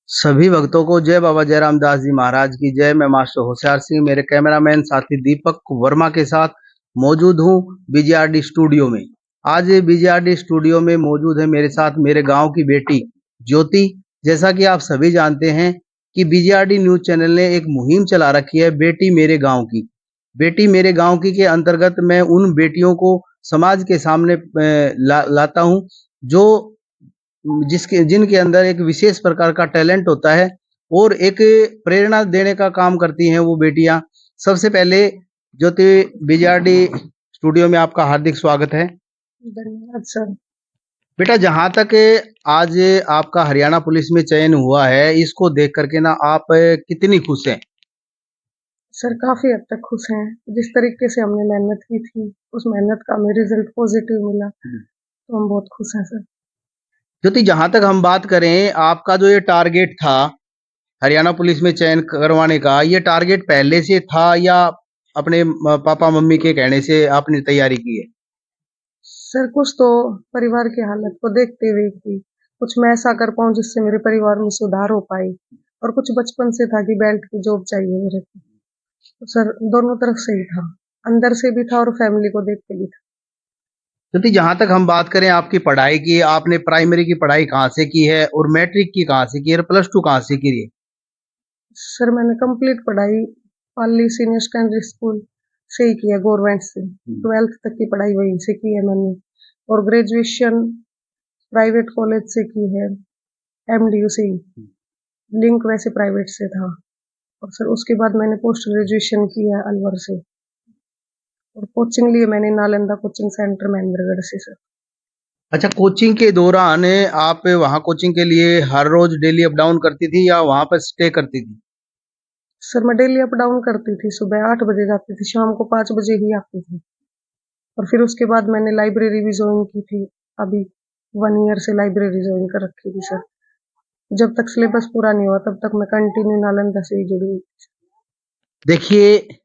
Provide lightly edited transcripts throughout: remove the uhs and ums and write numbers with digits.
सभी भक्तों को जय बाबा जयराम दास जी महाराज की जय। मैं मास्टर होशियार सिंह मेरे कैमरामैन साथी दीपक वर्मा के साथ मौजूद हूँ बीजीआरडी स्टूडियो में। आज बीजीआरडी स्टूडियो में मौजूद है मेरे साथ मेरे गांव की बेटी ज्योति। जैसा कि आप सभी जानते हैं कि बीजीआरडी न्यूज चैनल ने एक मुहिम चला रखी है बेटी मेरे गांव की। बेटी मेरे गांव की के अंतर्गत मैं उन बेटियों को समाज के सामने लाता हूँ जो जिसके जिनके अंदर एक विशेष प्रकार का टैलेंट होता है और एक प्रेरणा देने का काम करती हैं वो बेटियां। सबसे पहले ज्योति, बीजीआरडी स्टूडियो में आपका हार्दिक स्वागत है। धन्यवाद सर। बेटा, जहां तक आज आपका हरियाणा पुलिस में चयन हुआ है, इसको देख करके ना आप कितनी खुश हैं? सर काफी हद तक खुश हैं। जिस तरीके से हमने मेहनत की थी उस मेहनत का हमें रिजल्ट पॉजिटिव मिला तो हम बहुत खुश हैं सर। ज्योति, जहां तक हम बात करें, आपका जो ये टारगेट था हरियाणा पुलिस में चयन करवाने का, ये टारगेट पहले से था या अपने पापा मम्मी के कहने से आपने तैयारी की है? सर कुछ तो परिवार की हालत को देखते हुए की, कुछ मैं ऐसा कर पाऊँ जिससे मेरे परिवार में सुधार हो पाए, और कुछ बचपन से था कि बेल्ट की जॉब चाहिए मेरे को। तो सर दोनों तरफ से ही था, अंदर से भी था और फैमिली को देख के भी था। क्योंकि जहां तक हम बात करें आपकी पढ़ाई की, आपने प्राइमरी की पढ़ाई कहाँ से की है और मैट्रिक की कहाँ से की है और प्लस टू कहाँ से की है? सर मैंने कंप्लीट पढ़ाई पाली सीनियर सेकेंडरी स्कूल से ही की है, गवर्नमेंट से। 12th तक की पढ़ाई वहीं से की है मैंने, और ग्रेजुएशन प्राइवेट कॉलेज से की है, एमडीयू से ही। लिंक वैसे प्राइवेट से था, और सर उसके बाद मैंने पोस्ट ग्रेजुएशन किया अलवर से, और कोचिंग लिए मैंने नालंदा कोचिंग सेंटर महेंद्रगढ़ से सर। अच्छा, कोचिंग के दौरान आप वहाँ कोचिंग के लिए हर रोज डेली अप डाउन करती थी या वहां पर स्टे करती थी? सर मैं डेली अप डाउन करती थी, सुबह 8 बजे जाती थी, शाम को 5 बजे ही आती थी। और फिर उसके बाद मैंने लाइब्रेरी भी ज्वाइन की थी। अभी 1 ईयर से लाइब्रेरी ज्वाइन कर रखी थी सर। जब तक सिलेबस पूरा नहीं हुआ तब तक मैं कंटिन्यू नालंदा से ही जुड़ी हुई थी। देखिए,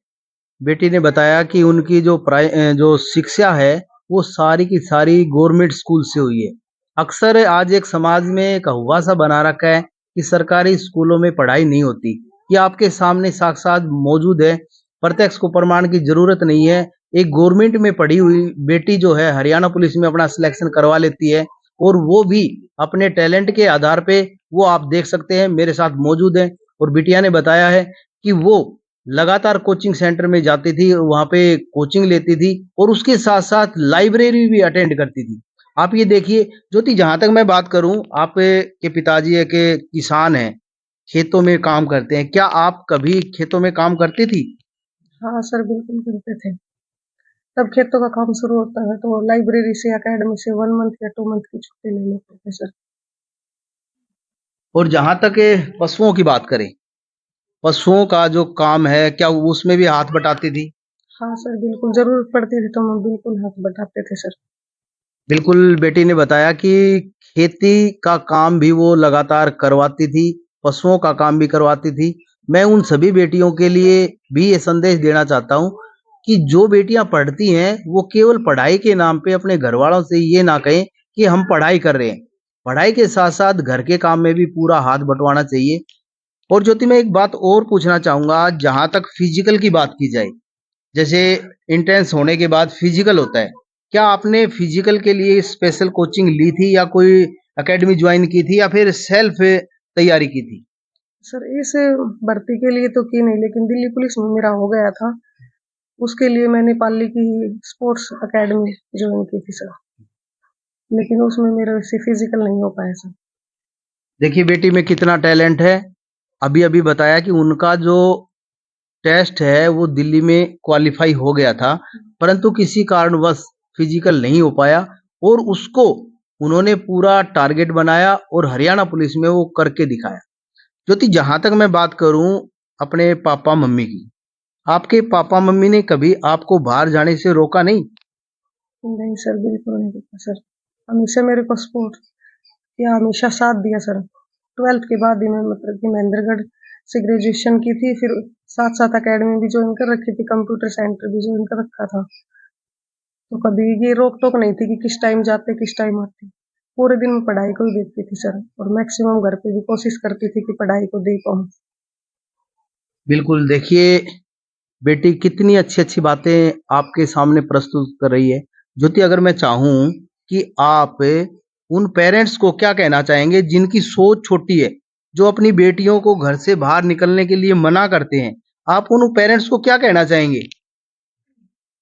बेटी ने बताया कि उनकी जो शिक्षा है वो सारी की सारी गवर्नमेंट स्कूल से हुई है। अक्सर आज एक समाज में एक हुआ सा बना रखा है कि सरकारी स्कूलों में पढ़ाई नहीं होती। ये आपके सामने साक्षात मौजूद है, प्रत्यक्ष को प्रमाण की जरूरत नहीं है। एक गवर्नमेंट में पढ़ी हुई बेटी जो है हरियाणा पुलिस में अपना सिलेक्शन करवा लेती है, और वो भी अपने टैलेंट के आधार पे। वो आप देख सकते हैं मेरे साथ मौजूद है, और बिटिया ने बताया है कि वो लगातार कोचिंग सेंटर में जाती थी, वहां पे कोचिंग लेती थी और उसके साथ साथ लाइब्रेरी भी अटेंड करती थी। आप ये देखिए ज्योति, जहां तक मैं बात करूं, आप के पिताजी है के किसान हैं, खेतों में काम करते हैं। क्या आप कभी खेतों में काम करती थी? हाँ सर बिल्कुल करते थे। तब खेतों का काम शुरू होता है तो लाइब्रेरी से अकेडमी से 1 मंथ या 2 मंथ की छुट्टी ले लेते थे सर। और जहां तक पशुओं की बात करें, पशुओं का जो काम है, क्या उसमें भी हाथ बटाती थी? हाँ सर बिल्कुल, जरूरत पड़ती थी तो हम बिल्कुल हाथ बटाते थे सर। बिल्कुल, बेटी ने बताया कि खेती का काम भी वो लगातार करवाती थी, पशुओं का काम भी करवाती थी। मैं उन सभी बेटियों के लिए भी ये संदेश देना चाहता हूँ कि जो बेटियां पढ़ती हैं, वो केवल पढ़ाई के नाम पे अपने घरवालों से ये ना कहें कि हम पढ़ाई कर रहे हैं। पढ़ाई के साथ-साथ घर के काम में भी पूरा हाथ बँटवाना चाहिए। और ज्योति, मैं एक बात और पूछना चाहूँगा, जहाँ तक फिजिकल की बात की जाए, जैसे इंट्रेंस होने के बाद फिजिकल होता है, क्या आपने फिजिकल के लिए स्पेशल कोचिंग ली थी या कोई एकेडमी ज्वाइन की थी या फिर सेल्फ तैयारी की थी? सर इस भर्ती के लिए तो की नहीं, लेकिन दिल्ली पुलिस में मेरा हो गया था, उसके लिए मैंने पाली की स्पोर्ट्स एकेडमी ज्वाइन की थी सर, लेकिन उसमें मेरा से फिजिकल नहीं हो पाया सर। देखिए बेटी में कितना टैलेंट है। अभी अभी बताया कि उनका जो टेस्ट है वो दिल्ली में क्वालिफाई हो गया था, परंतु किसी कारणवश फिजिकल नहीं हो पाया, और उसको उन्होंने पूरा टारगेट बनाया और हरियाणा पुलिस में वो करके दिखाया। ज्योति, जहां तक मैं बात करूं अपने पापा मम्मी की, आपके पापा मम्मी ने कभी आपको बाहर जाने से रोका नहीं? नहीं सर बिल्कुल नहीं रोका सर, हमेशा मेरे को सपोर्ट किया, हमेशा साथ दिया सर। 12th के बाद ही मैं मतलब कि महेंद्रगढ़ से ग्रेजुएशन की थी, फिर साथ साथ अकेडमी भी ज्वाइन कर रखी थी, कंप्यूटर सेंटर भी ज्वाइन कर रखा था। तो कभी ये रोक टोक नहीं थी कि किस टाइम जाते किस टाइम आते। पूरे दिन में पढ़ाई को ही देखती थी सर, और मैक्सिमम घर पे भी कोशिश करती थी कि पढ़ाई को दे पाऊँ। बिल्कुल, देखिए बेटी कितनी अच्छी-अच्छी बातें आपके सामने प्रस्तुत कर रही है। ज्योति, अगर मैं चाहूँ कि आप उन पेरेंट्स को क्या कहना चाहेंगे जिनकी सोच छोटी है, जो अपनी बेटियों को घर से बाहर निकलने के लिए मना करते हैं? आप उन पेरेंट्स को क्या कहना चाहेंगे?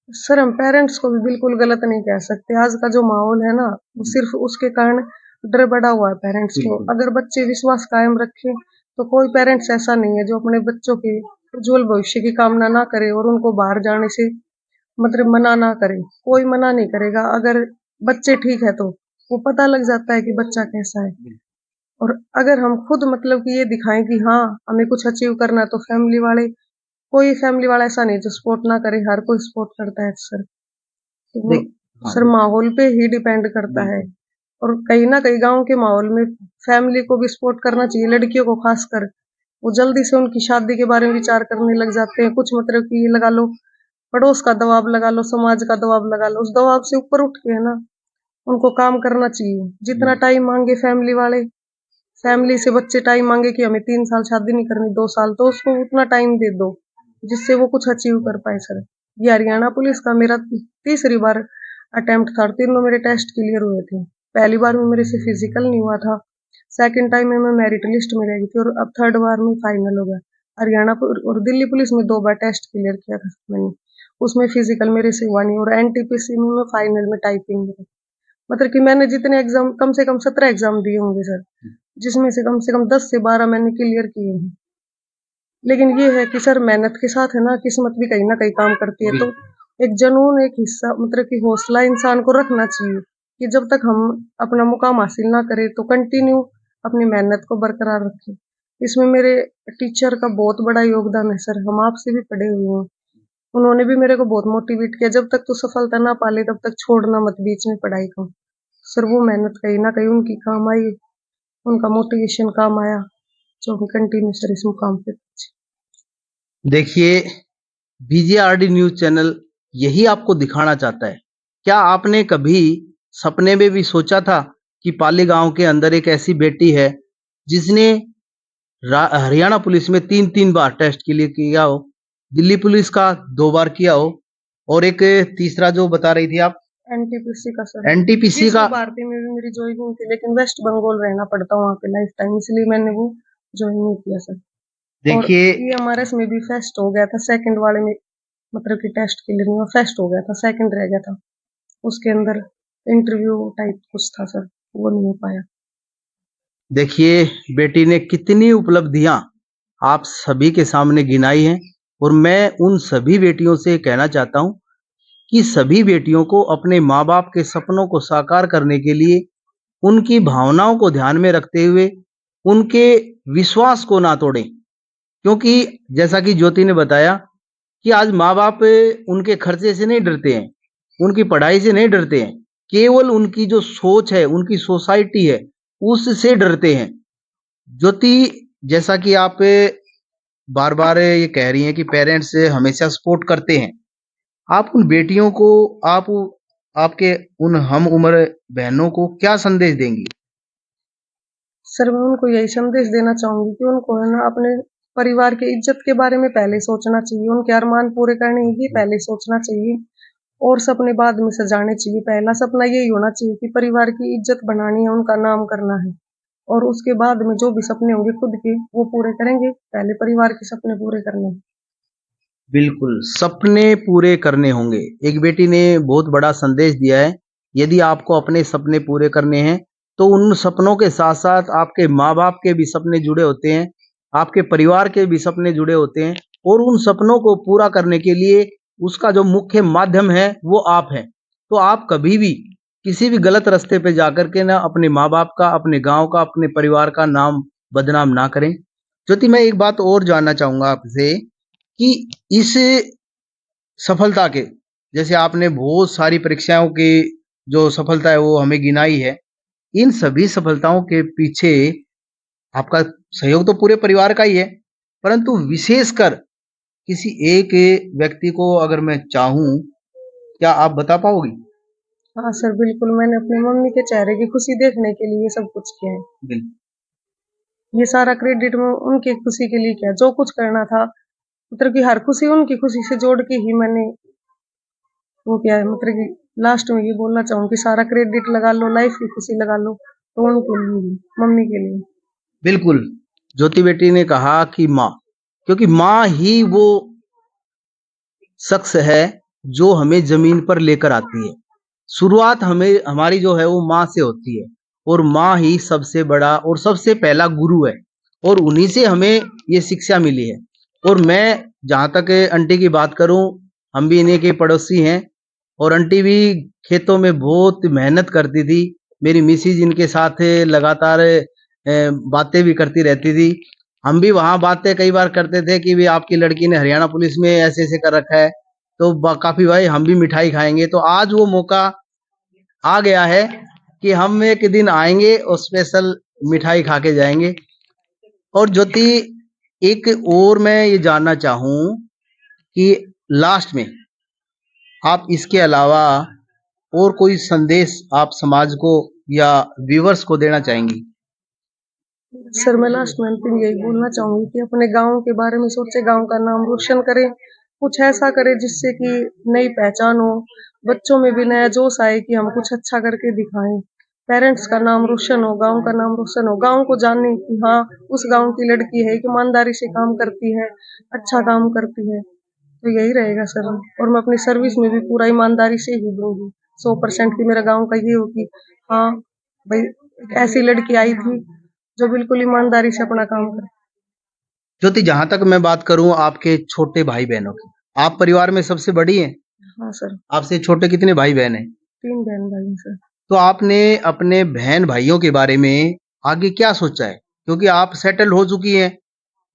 सर, हम पेरेंट्स को भी बिल्कुल गलत नहीं कह सकते। आज का जो माहौल है ना, वो सिर्फ़ उसके कारण डर बढ़ा हुआ है पेरेंट्स को। बिल्कुल। अगर बच्चे विश्वास कायम रखें, तो कोई पेरेंट्स ऐसा नहीं है जो अपने बच्चों के उज्ज्वल भविष्य की कामना ना करे और उनको बाहर जाने से मतलब मना ना करे। कोई मना नहीं करेगा। अगर बच्चे ठीक है तो वो पता लग जाता है कि बच्चा कैसा है। और अगर हम खुद मतलब कि ये दिखाएँ कि हाँ, हमें कुछ अचीव करना है, तो कोई फैमिली वाला ऐसा नहीं है जो सपोर्ट ना करे, हर कोई सपोर्ट करता है सर। तो वो देख हाँ, सर माहौल पे ही डिपेंड करता है। बिल्कुल। और कहीं न कहीं गाँव के माहौल में फैमिली को भी सपोर्ट करना चाहिए, लड़कियों को खासकर। वो जल्दी से उनकी शादी के बारे में विचार करने लग जाते हैं। कुछ मतलब कि ये लगा लो, पड़ोस का दबाव लगा लो, समाज का दबाव लगा लो, उस दबाव से ऊपर उठ के है ना, उनको काम करना चाहिए। जितना बिल टाइम माँगे फैमिली वाले, फैमिली से बच्चे टाइम माँगे कि हमें 3 साल शादी नहीं करनी, 2 साल, तो उसको उतना टाइम दे दो, जिससे वो कुछ अचीव कर पाए सर। ये हरियाणा पुलिस का मेरा तीसरी बार अटेम्प्ट था और तीनों मेरे टेस्ट क्लियर हुए थे। पहली बार में मेरे से फिजिकल नहीं हुआ था, सेकंड टाइम में मैं मेरिट लिस्ट में रह गई थी और अब थर्ड बार में फाइनल हो गया। हरियाणा और दिल्ली पुलिस में 2 बार टेस्ट क्लियर किया था मैंने, उसमें फिजिकल मेरे से हुआ नहीं और एनटीपीसी में मैं फाइनल में टाइपिंग में, मतलब कि मैंने जितने एग्जाम कम से कम 17 एग्जाम दिए होंगे सर, जिसमें से कम 10 से 12 मैंने क्लियर किए हैं। लेकिन ये है कि सर मेहनत के साथ है ना, किस्मत भी कहीं न कहीं काम करती है। तो बिल्कुल। एक जुनून, एक हिस्सा मतलब कि हौसला इंसान को रखना चाहिए कि जब तक हम अपना मुकाम हासिल ना करें तो कंटिन्यू अपनी मेहनत को बरकरार रखें। इसमें मेरे टीचर का बहुत बड़ा योगदान है सर, हम आपसे भी पढ़े हुए हैं। उन्होंने भी मेरे को बहुत मोटिवेट किया, जब तक तू सफलता ना पा ले तब तक छोड़ना मत बीच में पढ़ाई को। सर वो मेहनत कहीं न कहीं उनकी काम आई, उनका मोटिवेशन काम आया, जो हम कंटिन्यू सर इस मुकाम पे पहुँचे। देखिए, बीजेआरडी न्यूज़ चैनल यही आपको दिखाना चाहता है। क्या आपने कभी सपने में भी सोचा था कि पाली गाँव के अंदर एक ऐसी बेटी है, जिसने हरियाणा पुलिस में 3-3 बार टेस्ट क्लियर किया हो, दिल्ली पुलिस का 2 बार किया हो और एक तीसरा जो बता रही थी आप एनटीपीसी का सर, एनटीपीसी विश्व का। भारती में भी मेरी जॉइनिंग थी, लेकिन वेस्ट बंगाल रहना पड़ता वहाँ पे लाइफ टाइम, इसलिए मैंने वो ज्वाइन नहीं किया सर। और देखिए ईएमआरएस में भी फेस्ट हो गया था सेकंड वाले में, मतलब कि टेस्ट क्लियर नहीं हुआ, फेस्ट हो गया था, सेकंड रह गया था। उसके अंदर इंटरव्यू टाइप कुछ था सर, वो नहीं हो पाया। देखिए, बेटी ने कितनी उपलब्धियाँ आप सभी के सामने गिनाई हैं और मैं उन सभी बेटियों से कहना चाहता हूँ कि सभी बेटियों को अपने माँ-बाप के सपनों को साकार करने के लिए उनकी भावनाओं को ध्यान में रखते हुए उनके विश्वास को ना तोड़ें। क्योंकि जैसा कि ज्योति ने बताया कि आज माँ-बाप उनके खर्चे से नहीं डरते हैं, उनकी पढ़ाई से नहीं डरते हैं, केवल उनकी जो सोच है, उनकी सोसाइटी है, उससे डरते हैं। ज्योति, जैसा कि आप बार-बार ये कह रही हैं कि पेरेंट्स हमेशा सपोर्ट करते हैं। आप उन बेटियों को आप आपके उन हम उम्र बहनों को क्या संदेश देंगी? सर मैं उनको यही संदेश देना चाहूंगी कि उनको है ना अपने परिवार की इज्जत के बारे में पहले सोचना चाहिए, उनके अरमान पूरे करने की पहले सोचना चाहिए और सपने बाद में सजाने चाहिए। पहला सपना यही होना चाहिए कि परिवार की इज्जत बनानी है, उनका नाम करना है, और उसके बाद में जो भी सपने होंगे खुद के वो पूरे करेंगे। पहले परिवार के सपने पूरे करने हैं। बिल्कुल, सपने पूरे करने होंगे। एक बेटी ने बहुत बड़ा संदेश दिया है, यदि आपको अपने सपने पूरे करने हैं, तो उन सपनों के साथ-साथ आपके माँ-बाप के भी सपने जुड़े होते हैं, आपके परिवार के भी सपने जुड़े होते हैं और उन सपनों को पूरा करने के लिए उसका जो मुख्य माध्यम है, वो आप हैं। तो आप कभी भी किसी भी गलत रास्ते पे जाकर के ना अपने माँ-बाप का, अपने गाँव का, अपने परिवार का नाम बदनाम ना करें। ज्योति, मैं एक बात और जानना चाहूँगा आपसे कि इस सफलता के, जैसे आपने बहुत सारी परीक्षाओं की जो सफलता है वो हमें गिनाई है, इन सभी सफलताओं के पीछे आपका सहयोग तो पूरे परिवार का ही है, परंतु विशेषकर किसी एक व्यक्ति को अगर मैं चाहूँ, क्या आप बता पाओगी? हाँ सर, बिल्कुल मैंने अपनी मम्मी के चेहरे की खुशी देखने के लिए ये सब कुछ किया है। बिल्कुल। ये सारा क्रेडिट मैं उनकी खुशी के लिए किया, जो कुछ करना था मतलब कि हर खुशी उनकी खुशी से जोड़ के ही मैंने वो किया है। मतलब कि लास्ट में ये बोलना चाहूँ कि सारा क्रेडिट लगा लो, लाइफ की खुशी लगा लो तो उनके लिए, मम्मी के लिए। बिल्कुल, ज्योति बेटी ने कहा कि माँ, क्योंकि माँ ही वो शख्स है जो हमें ज़मीन पर लेकर आती है। शुरुआत हमें हमारी जो है वो माँ से होती है और माँ ही सबसे बड़ा और सबसे पहला गुरु है और उन्हीं से हमें ये शिक्षा मिली है। और मैं जहाँ तक आंटी की बात करूँ, हम भी इन्हीं के पड़ोसी हैं और आंटी भी खेतों में बहुत मेहनत करती थी। मेरी मिसेज इनके साथ लगातार बातें भी करती रहती थी। हम भी वहाँ बातें कई बार करते थे कि भी आपकी लड़की ने हरियाणा पुलिस में ऐसे-ऐसे कर रखा है, तो काफ़ी भाई हम भी मिठाई खाएँगे। तो आज वो मौका आ गया है कि हम एक दिन आएँगे और स्पेशल मिठाई खा के जाएँगे। और ज्योति, एक और मैं ये जानना चाहूँ कि लास्ट में आप इसके अलावा और कोई संदेश आप समाज को या व्यूअर्स को देना चाहेंगी? सर मैं लास्ट में अंतिम यही बोलना चाहूंगी कि अपने गांव के बारे में सोचे, गांव का नाम रोशन करें, कुछ ऐसा करें जिससे कि नई पहचान हो, बच्चों में भी नया जोश आए कि हम कुछ अच्छा करके दिखाएं, पेरेंट्स का नाम रोशन हो, गांव का नाम रोशन हो, गांव को जाने कि हाँ उस गांव की लड़की है कि ईमानदारी से काम करती है, अच्छा काम करती है। तो यही रहेगा सर। और मैं अपनी सर्विस में भी पूरा ईमानदारी से ही दूंगी, 100% की मेरा गांव का ये हो कि हाँ भाई एक ऐसी लड़की आई थी जो बिल्कुल ईमानदारी से अपना काम करे। ज्योति, जहाँ तक मैं बात करूँ आपके छोटे भाई-बहनों की, आप परिवार में सबसे बड़ी हैं? हाँ सर, आपसे छोटे कितने भाई-बहन हैं? 3 बहन भाई हैं सर। तो आपने अपने बहन-भाइयों के बारे में आगे क्या सोचा है? क्योंकि आप सेटल हो चुकी हैं।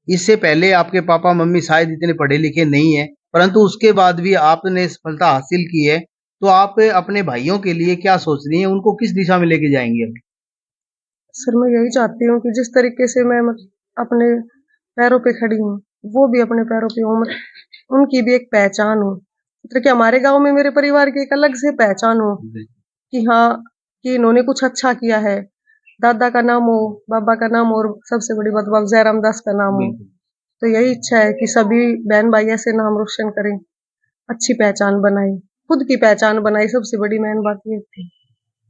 इससे पहले आपके पापा-मम्मी शायद इतने पढ़े-लिखे नहीं हैं, परंतु उसके बाद भी आपने सफलता हासिल की है। तो आप अपने भाइयों के लिए क्या सोच रही हैं? उनको किस दिशा में लेके जाएँगी अभी? सर मैं यही चाहती हूँ कि जिस तरीके से मैं अपने पैरों पे खड़ी हूँ, वो भी अपने पैरों पे हों, उनकी भी एक पहचान हो। मतलब कि हमारे गाँव में मेरे परिवार की एक अलग से पहचान हो कि हाँ, कि इन्होंने कुछ अच्छा किया है। दादा का नाम हो, बाबा का नाम हो और सबसे बड़ी बात बाबा जयराम दास का नाम हो। बिल्कुल। तो यही इच्छा है कि सभी बहन-भाई ऐसे नाम रोशन करें, अच्छी पहचान बनाएँ, खुद की पहचान बनाएँ, सबसे बड़ी मेन बात ये थी।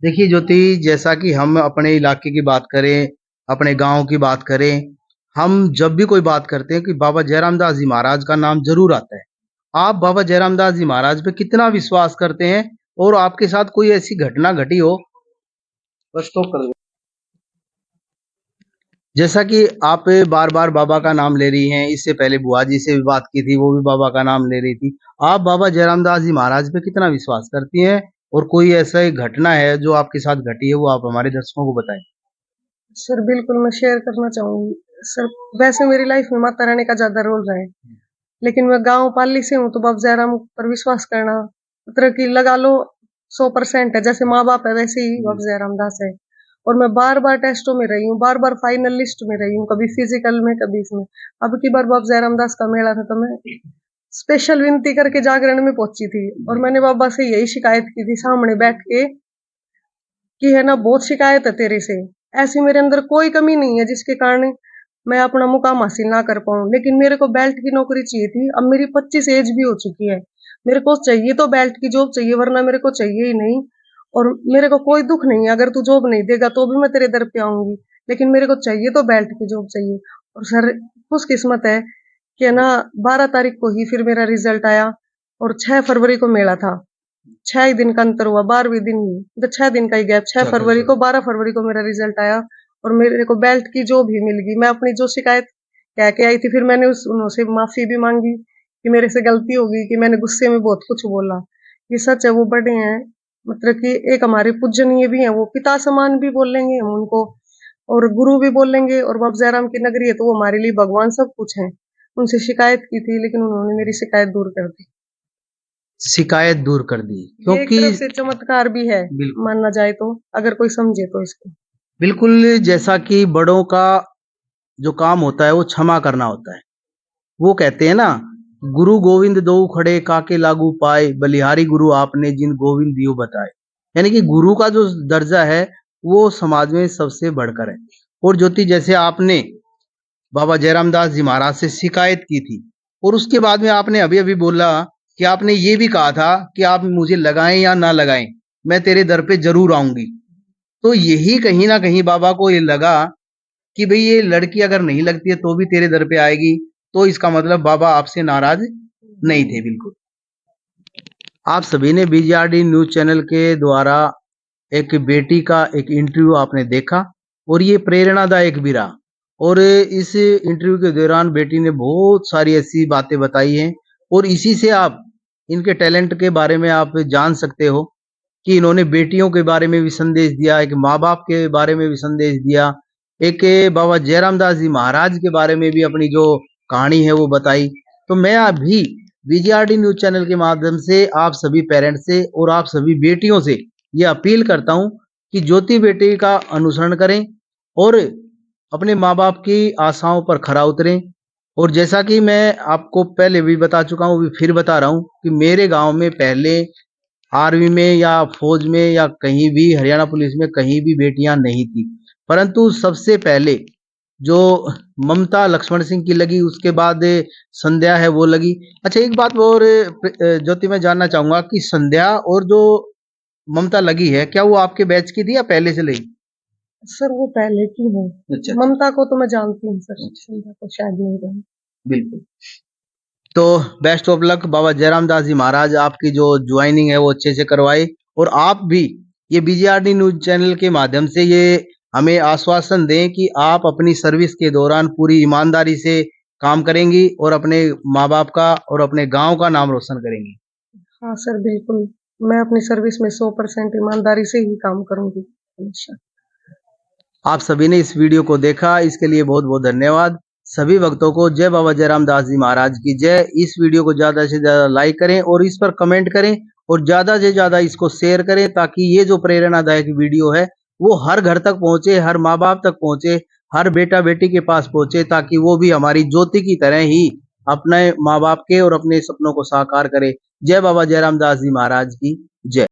देखिए ज्योति, जैसा कि हम अपने इलाके की बात करें, अपने गाँव की बात करें, हम जब भी कोई बात करते हैं कि बाबा जयराम दास जी महाराज का नाम ज़रूर आता है। आप बाबा जयराम दास जी महाराज पे कितना विश्वास करते हैं और आपके साथ कोई ऐसी घटना घटी हो? बस स्टॉप कर दो। जैसा कि आप बार-बार बाबा का नाम ले रही हैं, इससे पहले बुआ जी से भी बात की थी, वो भी बाबा का नाम ले रही थी। आप बाबा जयराम दास जी महाराज पे कितना विश्वास करती हैं? और कोई ऐसा एक घटना है जो आपके साथ घटी है, वो आप हमारे दर्शकों को बताएँ? सर बिल्कुल मैं शेयर करना चाहूँगी। सर वैसे मेरी लाइफ में माता रानी का ज़्यादा रोल रहा है, लेकिन मैं गाँव पाली से हूँ तो बाबा जयराम पर विश्वास करना मतलब कि लगा लो 100% है। जैसे माँ-बाप है वैसे ही बाबा जयराम दास है। और मैं बार-बार टेस्टों में रही हूँ, बार-बार फाइनल लिस्ट में रही हूँ, कभी फिजिकल में, कभी इसमें। अब की बार बाबा जयराम दास का मेला था तो मैं स्पेशल विनती करके जागरण में पहुँची थी और मैंने बाबा से यही शिकायत की थी सामने बैठ के कि है ना बहुत शिकायत है तेरे से। ऐसी मेरे अंदर कोई कमी नहीं है जिसके कारण मैं अपना मुकाम हासिल ना कर पाऊँ। लेकिन मेरे को बेल्ट की नौकरी चाहिए थी। अब मेरी 25 एज भी हो चुकी है। मेरे को चाहिए तो बेल्ट की जॉब चाहिए वरना मेरे को चाहिए ही नहीं। और मेरे को कोई दुःख नहीं है अगर तू जॉब नहीं देगा तो भी मैं तेरे दर पे आऊँगी। लेकिन मेरे को चाहिए तो बेल्ट की जॉब चाहिए। और सर खुशकिस्मत है कि है ना 12 तारीख को ही फिर मेरा रिजल्ट आया और 6 फरवरी को मेला था। 6 ही दिन का अंतर हुआ, 12वें दिन ही, मतलब 6 दिन का ही गैप, 6 फरवरी को, 12 फरवरी को मेरा रिजल्ट आया और मेरे को बेल्ट की जॉब भी मिल गई। मैं अपनी जो शिकायत कह के आई थी फिर मैंने उनसे माफी भी मांगी कि मेरे से गलती हो गई कि मैंने गुस्से में बहुत कुछ बोला। ये सच है, वो बड़े हैं, मतलब कि एक हमारे पूजनीय भी हैं, वो पिता समान भी बोलेंगे हम उनको और गुरु भी बोलेंगे और बाबा जयराम की नगरी है तो वो हमारे लिए भगवान सब कुछ है। उनसे शिकायत की थी लेकिन उन्होंने मेरी शिकायत दूर कर दी। शिकायत दूर कर दी, ये एक क्योंकि तरफ से चमत्कार भी है, बिल्कुल, माना जाए तो, अगर कोई समझे तो इसको। बिल्कुल जैसा कि बड़ों का जो काम होता है वो क्षमा करना होता है। वो कहते हैं ना, गुरु गोविंद दोऊ खड़े काके लागू पाए, बलिहारी गुरु आपने जिन गोविंद दियो बताए। यानी कि गुरु का जो दर्जा है वो समाज में सबसे बढ़कर है। और ज्योति, जैसे आपने बाबा जयराम दास जी महाराज से शिकायत की थी, और उसके बाद में आपने अभी अभी बोला कि आपने ये भी कहा था कि आप मुझे लगाएं या ना लगाएं, मैं तेरे दर पे जरूर आऊंगी। तो यही कहीं ना कहीं बाबा को ये लगा कि भाई ये लड़की अगर नहीं लगती है तो भी तेरे दर पे आएगी, तो इसका मतलब बाबा आपसे नाराज नहीं थे बिल्कुल। आप सभी ने बीजीआरडी न्यूज चैनल के द्वारा एक बेटी का एक इंटरव्यू आपने देखा, और ये प्रेरणादायक भी रहा। और इस इंटरव्यू के दौरान बेटी ने बहुत सारी ऐसी बातें बताई हैं, और इसी से आप इनके टैलेंट के बारे में आप जान सकते हो कि इन्होंने बेटियों के बारे में भी संदेश दिया, एक माँ बाप के बारे में भी संदेश दिया, एक बाबा जयराम दास जी महाराज के बारे में भी अपनी जो कहानी है वो बताई। तो मैं अभी बीजीआरडी न्यूज चैनल के माध्यम से आप सभी पेरेंट्स से और आप सभी बेटियों से ये अपील करता हूं कि ज्योति बेटी का अनुसरण करें और अपने माँ बाप की आशाओं पर खरा उतरें। और जैसा कि मैं आपको पहले भी बता चुका हूं, अभी फिर बता रहा हूं कि मेरे गांव में पहले आर्मी में या फौज में या कहीं भी हरियाणा पुलिस में कहीं भी बेटियां नहीं थी, परंतु सबसे पहले जो ममता लक्ष्मण सिंह की लगी, उसके बाद संध्या है वो लगी। अच्छा, एक बात और ज्योति मैं जानना चाहूंगा कि संध्या और जो ममता लगी है, क्या वो आपके बैच की थी या पहले से लगी? सर वो पहले की है। अच्छा, ममता को तो मैं जानती हूँ सर, संध्या को शायद नहीं जानती। बिल्कुल। तो बेस्ट ऑफ लक, बाबा जयराम दास जी महाराज आपकी जो ज्वाइनिंग है वो अच्छे से करवाए, और आप भी ये बीजीआरडी न्यूज चैनल के माध्यम से ये हमें आश्वासन दें कि आप अपनी सर्विस के दौरान पूरी ईमानदारी से काम करेंगी और अपने माँ बाप का और अपने गांव का नाम रोशन करेंगी। हाँ सर, बिल्कुल। मैं अपनी सर्विस में 100% ईमानदारी से ही काम करूंगी हमेशा। आप सभी ने इस वीडियो को देखा, इसके लिए बहुत बहुत धन्यवाद। सभी भक्तों को जय बाबा जयराम दास जी महाराज की जय। इस वीडियो को ज्यादा से ज्यादा लाइक करें और इस पर कमेंट करें, और ज्यादा से ज्यादा इसको शेयर करें, ताकि ये जो प्रेरणादायक वीडियो है वो हर घर तक पहुंचे, हर माँ बाप तक पहुंचे, हर बेटा बेटी के पास पहुंचे, ताकि वो भी हमारी ज्योति की तरह ही अपने माँ बाप के और अपने सपनों को साकार करे। जय बाबा जयराम दास जी महाराज की जय।